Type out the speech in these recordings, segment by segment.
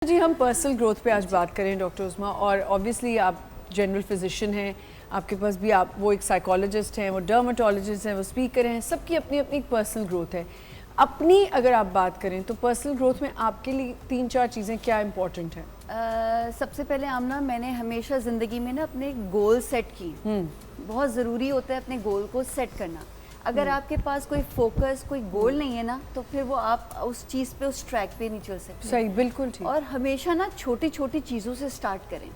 جی ہم personal growth پہ آج بات کریں ڈاکٹر عظمیٰ، اور آبویسلی آپ جنرل فزیشین ہیں، آپ کے پاس بھی وہ ایک سائیکالوجسٹ ہیں، وہ ڈرماٹولوجسٹ ہیں، وہ اسپیکر ہیں، سب کی اپنی اپنی پرسنل گروتھ ہے. اپنی اگر آپ بات کریں تو پرسنل گروتھ میں آپ کے لیے 3-4 چیزیں کیا امپورٹنٹ ہیں؟ سب سے پہلے آمنہ، میں نے ہمیشہ زندگی میں نا اپنے گول سیٹ کی. بہت ضروری ہوتا ہے اپنے گول کو سیٹ کرنا. اگر آپ کے پاس کوئی فوکس، کوئی گول نہیں ہے نا، تو پھر وہ آپ اس چیز پہ، اس ٹریک پہ نہیں چل سکتے. صحیح، بالکل ٹھیک. اور ہمیشہ نا چھوٹی چھوٹی چیزوں سے سٹارٹ کریں.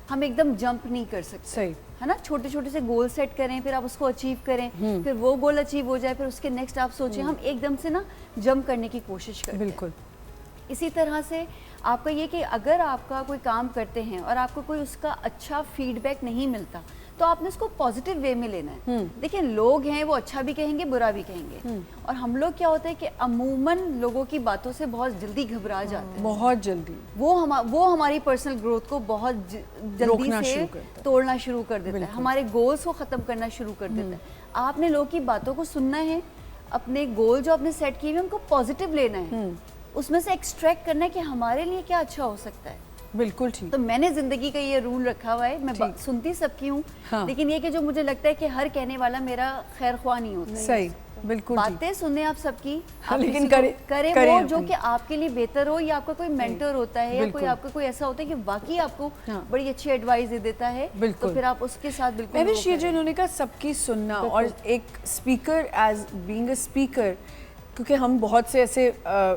ہم ایک دم جمپ نہیں کر سکتے. صحیح ہے نا، چھوٹے چھوٹے سے گول سیٹ کریں، پھر آپ اس کو اچیو کریں، پھر وہ گول اچیو ہو جائے، پھر اس کے نیکسٹ آپ سوچیں. ہم ایک دم سے نا جمپ کرنے کی کوشش کرتے ہیں. بالکل. اسی طرح سے آپ کا یہ کہ اگر آپ کا کوئی کام کرتے ہیں اور آپ کو کوئی اس کا اچھا فیڈ بیک نہیں ملتا، تو آپ نے اس کو پازیٹیو وے میں لینا ہے. دیکھیں، لوگ ہیں وہ اچھا بھی کہیں گے، برا بھی کہیں گے. اور ہم لوگ کیا ہوتا ہے کہ عموماً لوگوں کی باتوں سے بہت جلدی گھبرا جاتے ہیں. بہت جلدی. وہ ہماری پرسنل گروتھ کو بہت جلدی سے توڑنا شروع کر دیتا ہے، ہمارے گولز کو ختم کرنا شروع کر دیتا ہے. آپ نے لوگوں کی باتوں کو سننا ہے، اپنے گول جو آپ نے سیٹ کیے ہیں ان کو پازیٹیو لینا ہے، اس میں سے ایکسٹریکٹ کرنا ہے کہ ہمارے لیے کیا اچھا ہو سکتا ہے. بالکل ٹھیک. تو میں نے زندگی کا یہ رول رکھا ہوا ہے. میں سنتی سب کی ہوں، لیکن یہ کہ جو مجھے لگتا ہے کہ ہر کہنے والا میرا خیر خواہ نہیں ہوتا. صحیح، بالکل. باتیں سنیں آپ سب کی، لیکن کریں وہ جو کہ آپ کے لیے بہتر ہو. یا آپ کا کوئی مینٹر ہوتا ہے، یا کوئی آپ کا کوئی ایسا ہوتا ہے کہ واقعی آپ کو بڑی اچھی ایڈوائز دے دیتا ہے، تو پھر آپ اس کے ساتھ بالکل. یہ جو انہوں نے کہا سب کی سننا، اور ایک speaker as being a speaker, کیونکہ ہم بہت سے ایسے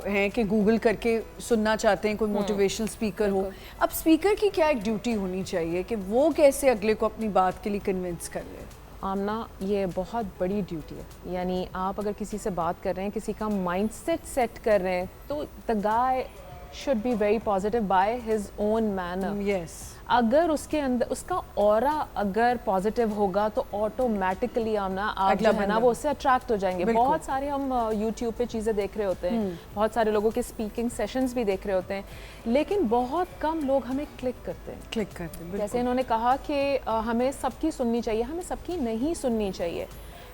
ہیں کہ گوگل کر کے سننا چاہتے ہیں کوئی موٹیویشنل اسپیکر ہو. اب اسپیکر کی کیا ایک ڈیوٹی ہونی چاہیے کہ وہ کیسے اگلے کو اپنی بات کے لیے کنونس کر لے؟ آمنہ، یہ بہت بڑی ڈیوٹی ہے. یعنی آپ اگر کسی سے بات کر رہے ہیں، کسی کا مائنڈ سیٹ کر رہے ہیں، تو the guy should be very positive by his own manner. Yes. اگر اس کے اندر اس کا اورا اگر پازیٹیو ہوگا تو آٹومیٹکلی آمنہ آپ جو ہے نا وہ اس سے اٹریکٹ ہو جائیں گے. بہت سارے ہم یوٹیوب پہ چیزیں دیکھ رہے ہوتے ہیں، بہت سارے لوگوں کے اسپیکنگ سیشنز بھی دیکھ رہے ہوتے ہیں، لیکن بہت کم لوگ ہمیں کلک کرتے ہیں. جیسے انہوں نے کہا کہ ہمیں سب کی سننی چاہیے، ہمیں سب کی نہیں سننی چاہیے.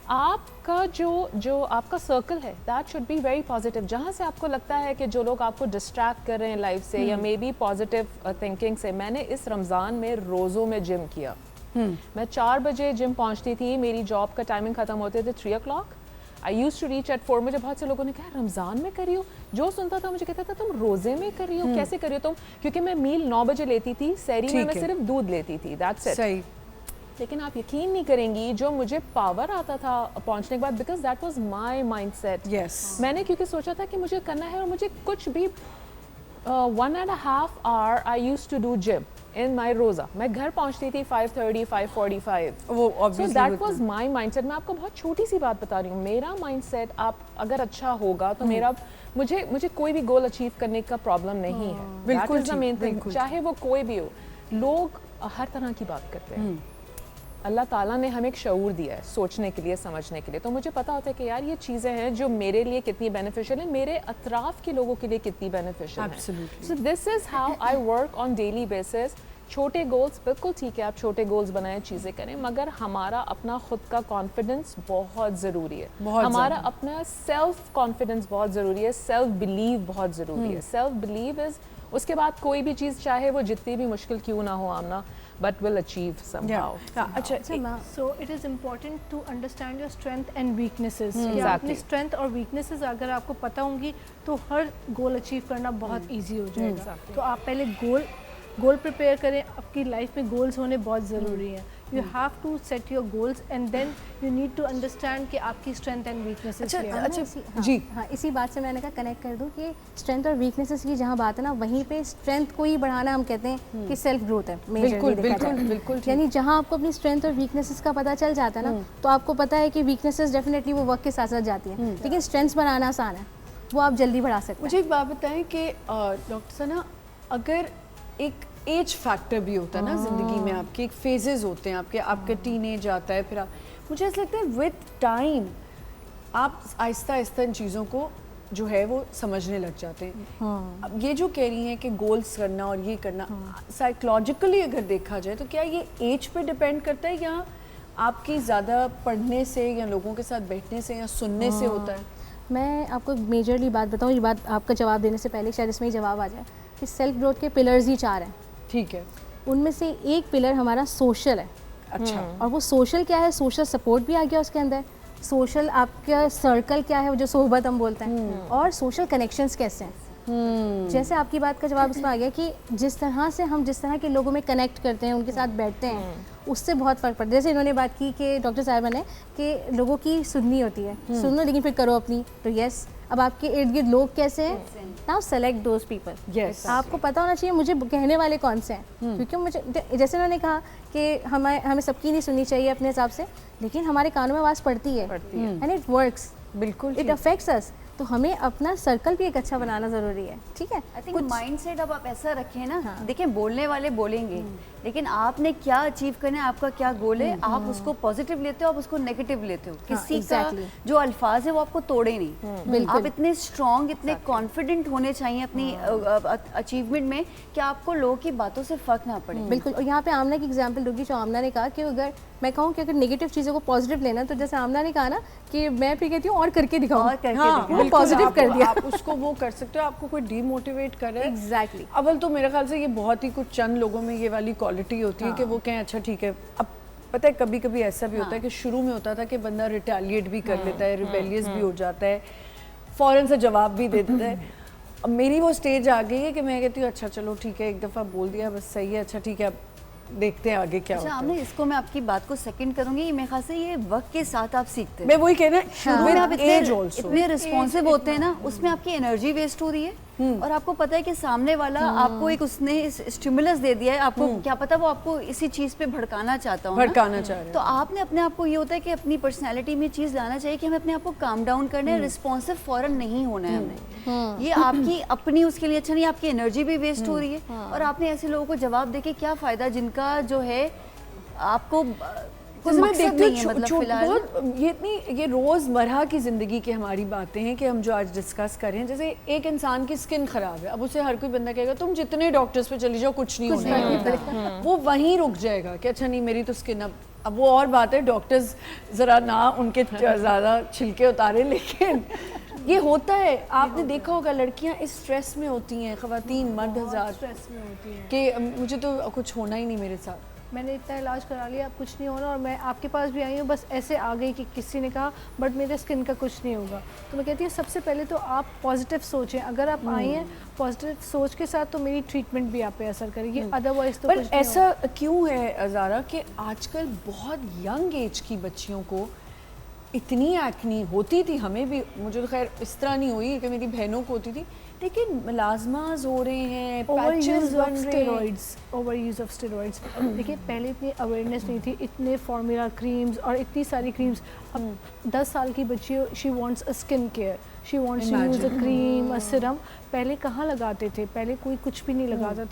آپ کا جو آپ کا سرکل ہے that should be very positive. جہاں سے آپ کو لگتا ہے کہ جو لوگ آپ کو ڈسٹریکٹ کر رہے ہیں لائف سے، یا مے بی پازیٹیو تھنکنگ سے. میں نے اس رمضان میں روزوں میں جم کیا. میں 4 بجے جم پہنچتی تھی، میری جاب کا ٹائمنگ ختم ہوتے تھے 3 o'clock. I use to reach at 4. مجھے بہت سے لوگوں نے کہا رمضان میں کر رہی ہو، جو سنتا تھا مجھے کہتا تھا تم روزے میں کر رہی ہو، کیسے کر رہی ہو تم؟ کیونکہ میں میل 9 بجے لیتی تھی، سحری میں صرف دودھ لیتی تھی، دیٹس اٹ. صحیح. لیکن آپ یقین نہیں کریں گی جو مجھے پاور آتا تھا پہنچنے کے بعد، because that was my mindset. میں نے کیونکہ سوچا تھا کہ مجھے کرنا ہے، اور مجھے کچھ بھی 1.5 hour I use to do gym in my روزہ. میں گھر پہنچتی تھی 5:30 5:45. So that was my mindset. میں آپ کو بہت چھوٹی سی بات بتا رہی ہوں. میرا مائنڈ سیٹ آپ اگر اچھا ہوگا تو مجھے کوئی بھی گول اچیو کرنے کا پرابلم نہیں ہے. بالکل That is the main thing. چاہے وہ کوئی بھی ہو. لوگ ہر طرح کی بات کرتے ہیں. اللہ تعالیٰ نے ہمیں ایک شعور دیا ہے سوچنے کے لیے، سمجھنے کے لیے. تو مجھے پتا ہوتا ہے کہ یار یہ چیزیں ہیں جو میرے لیے کتنی بینیفیشیل ہیں، میرے اطراف کے لوگوں کے لیے کتنی بینیفیشیل ہیں. So this is how I work on daily basis. چھوٹے گولز بالکل ٹھیک ہے، آپ چھوٹے گولز بنائیں، چیزیں کریں، مگر ہمارا اپنا خود کا کانفیڈنس بہت ضروری ہے. ہمارا اپنا سیلف کانفیڈنس بہت ضروری ہے. سیلف بلیو بہت ضروری ہے. سیلف بلیو از اس کے بعد کوئی بھی چیز چاہے وہ جتنی بھی مشکل کیوں نہ ہو Amna, but will achieve somehow. So it is important to understand your strength and weaknesses. کہ اپنی strength اور weaknesses اگر آپ کو پتہ ہوں گی تو ہر گول اچیو کرنا بہت ایزی ہو جائے گا. تو آپ پہلے گول پریپیئر کریں. آپ کی لائف میں گولز ہونے بہت ضروری ہیں. You have to set your goals and then you need to understand کہ آپ کی strength and weaknesses کیا ہیں. جی ہاں، اسی بات سے میں نے کہا کنیکٹ کر دوں کہ اسٹرینتھ اور ویکنیسز کی جہاں بات ہے نا، وہیں پہ اسٹرینتھ کو ہی بڑھانا ہم کہتے ہیں کہ سیلف گروتھ ہے. بالکل. یعنی جہاں آپ کو اپنی اسٹرینتھ اور ویکنیسز کا پتہ چل جاتا ہے نا، تو آپ کو پتہ ہے کہ ویکنیسز ڈیفینیٹلی وہ وقت کے ساتھ ساتھ جاتی ہیں، لیکن اسٹرینتھس بنانا آسان ہے، وہ آپ جلدی بڑھا سکتے ہیں. مجھے ایک بات بتائیں کہ ڈاکٹر ثنا، اگر ایک ایج فیکٹر بھی ہوتا ہے نا زندگی میں، آپ کے ایک فیزز ہوتے ہیں، آپ کا ٹین ایج آتا ہے، پھر مجھے ایسا لگتا ہے وتھ ٹائم آپ آہستہ آہستہ ان چیزوں کو جو ہے وہ سمجھنے لگ جاتے ہیں. اب یہ جو کہہ رہی ہیں کہ گولز کرنا اور یہ کرنا، سائیکولوجیکلی اگر دیکھا جائے تو کیا یہ ایج پہ ڈپینڈ کرتا ہے، یا آپ کی زیادہ پڑھنے سے یا لوگوں کے ساتھ بیٹھنے سے یا سننے سے ہوتا ہے؟ میں آپ کو میجرلی بات بتاؤں، یہ بات آپ کا جواب دینے سے پہلے شاید اس میں ہی جواب آ جائے. کہ سیلف گروتھ کے پلرز ہی 4 ہیں. ٹھیک ہے. ان میں سے ایک پلر ہمارا سوشل ہے. اچھا. اور وہ سوشل کیا ہے؟ سوشل سپورٹ بھی آ گیا اس کے اندر. سوشل آپ کا سرکل کیا ہے, جو صحبت ہم بولتے ہیں, اور سوشل کنیکشنز کیسے ہیں. جیسے آپ کی بات کا جواب اس میں آ گیا کہ جس طرح سے ہم جس طرح کے لوگوں میں کنیکٹ کرتے ہیں, ان کے ساتھ بیٹھتے ہیں, اس سے بہت فرق پڑتا ہے. جیسے انہوں نے بات کی کہ ڈاکٹر صاحبہ نے کہ لوگوں کی سننی ہوتی ہے, سن لو لیکن پھر کرو اپنی. تو یس, اب آپ کے ارد گرد لوگ کیسے ہیں, ناؤ سلیکٹ دوز پیپل. یس, آپ کو پتہ ہونا چاہیے مجھے کہنے والے کون سے ہیں, کیونکہ مجھے جیسے انہوں نے کہا کہ ہمیں سب کی نہیں سننی چاہیے اپنے حساب سے, لیکن ہمارے کانوں میں آواز پڑتی ہے اینڈ اٹ ورکس. بالکل, اٹ افیکٹس اس. تو ہمیں اپنا سرکل بھی ایک اچھا بنانا ضروری ہے. ٹھیک ہے, آئی تھنک مائنڈ سیٹ اب آپ ایسا رکھیں نا, دیکھیں بولنے والے بولیں گے, لیکن آپ نے کیا اچیو کرنا ہے, آپ کا کیا گول ہے, آپ اس کو پازیٹیو لیتے ہو, آپ اس کو نیگیٹو لیتے ہو. کسی کا جو الفاظ ہے وہ آپ کو توڑے نہیں. آپ اتنے اسٹرانگ, اتنے کانفیڈنٹ ہونے چاہیے اپنی اچیومنٹ میں کہ آپ کو لوگوں کی باتوں سے فرق نہ پڑے. بالکل. اور یہاں پہ آمنہ کی ایگزامپل دوں گی, جو آمنہ نے کہا کہ اگر میں کہوں کہ اگر نیگیٹو چیزوں کو پازیٹیو لینا, تو جیسے آمنہ نے کہا نا کہ میں پھر کہتی ہوں اور کر کے دکھاؤں, اور کر کے دکھاؤں, پازیٹیو کر دیا. آپ اس کو وہ کر سکتے ہو, آپ کو کوئی ڈی موٹیویٹ کر رہا ہے. ایگزیکٹلی. اول تو میرے خیال سے یہ بہت ہی کچھ چند لوگوں میں یہ والی کوالٹی ہوتی ہے کہ وہ کہیں اچھا ٹھیک ہے. اب پتہ ہے کبھی کبھی ایسا بھی ہوتا ہے کہ شروع میں ہوتا تھا کہ بندہ ریٹیلیٹ بھی کر لیتا ہے, ریبیلیس بھی ہو جاتا ہے, فوراً سے جواب بھی دے دیتا ہے. اب میری وہ اسٹیج آ گئی ہے کہ میں کہتی ہوں اچھا چلو ٹھیک ہے, ایک دفعہ بول دیا بس صحیح ہے, اچھا ٹھیک ہے, اب دیکھتے ہیں آگے کیا ہوتا ہے. ہم نے اس کو, میں آپ کی بات کو سیکنڈ کروں گی, میرے خیال سے یہ وقت کے ساتھ آپ سیکھتے ہیں. میں وہی کہنا شروع میں آپ اتنے رسپانسو ہوتے ہیں نا, اس میں آپ کی انرجی ویسٹ ہو رہی ہے, اور آپ کو پتہ ہے کہ سامنے والا آپ کو ایک اس نے اسٹیمولس دے دیا ہے, آپ کو کیا پتا وہ آپ کو اسی چیز پہ بھڑکانا چاہتا ہوں, بھڑکانا چاہ رہے ہیں. تو آپ نے اپنے آپ کو یہ ہوتا ہے کہ اپنی پرسنالٹی میں چیز لانا چاہیے کہ ہمیں اپنے آپ کو کام ڈاؤن کرنا ہے, رسپانسو فوراً نہیں ہونا ہے ہمیں. یہ آپ کی اپنی اس کے لیے اچھا نہیں, آپ کی انرجی بھی ویسٹ ہو رہی ہے, اور آپ نے ایسے لوگوں کو جواب دے کے کیا فائدہ جن کا جو ہے آپ کو یہ روز مرہ کی زندگی کی ہماری باتیں ہیں کہ ہم جو آج ڈسکس کر رہے ہیں. جیسے ایک انسان کی اسکن خراب ہے, اب اسے ہر کوئی بندہ کہے گا تم جتنے ڈاکٹرز پہ چلی جاؤ کچھ نہیں ہونا, وہ وہیں رک جائے گا کہ اچھا نہیں میری تو اسکن. اب وہ اور بات ہے ڈاکٹرز ذرا نہ ان کے زیادہ چھلکے اتارے, لیکن یہ ہوتا ہے. آپ نے دیکھا ہوگا لڑکیاں اس اسٹریس میں ہوتی ہیں, خواتین مرد حضرات اسٹریس میں ہوتی ہیں کہ مجھے تو کچھ ہونا ہی نہیں میرے ساتھ, میں نے اتنا علاج کرا لیا, اب کچھ نہیں ہونا, اور میں آپ کے پاس بھی آئی ہوں بس ایسے آ گئی کہ کسی نے کہا بٹ میرے اسکن کا کچھ نہیں ہوگا. تو میں کہتی ہوں سب سے پہلے تو آپ پازیٹیو سوچیں. اگر آپ آئی ہیں پازیٹیو سوچ کے ساتھ تو میری ٹریٹمنٹ بھی آپ پہ اثر کرے گی, ادروائز تو پر کچھ نہیں ایسا کیوں ہے زارا کہ آج کل بہت ینگ ایج کی بچیوں کو اتنی ایکنی ہوتی تھی, ہمیں بھی, مجھے تو خیر اس طرح نہیں ہوئی کہ میری بہنوں کو ہوتی تھی, لیکن ملازماز ہو رہے ہیں, پیچز بن رہے ہیں. Over use of steroids. دیکھیے پہلے اتنی اویئرنیس نہیں تھی, اتنے فارمولا کریمز اور اتنی ساری کریمز. اب 10 سال کی بچی she wants a skin care, she wants to use a cream, a serum. پہلے کہاں لگاتے تھے, پہلے کوئی کچھ بھی نہیں لگاتا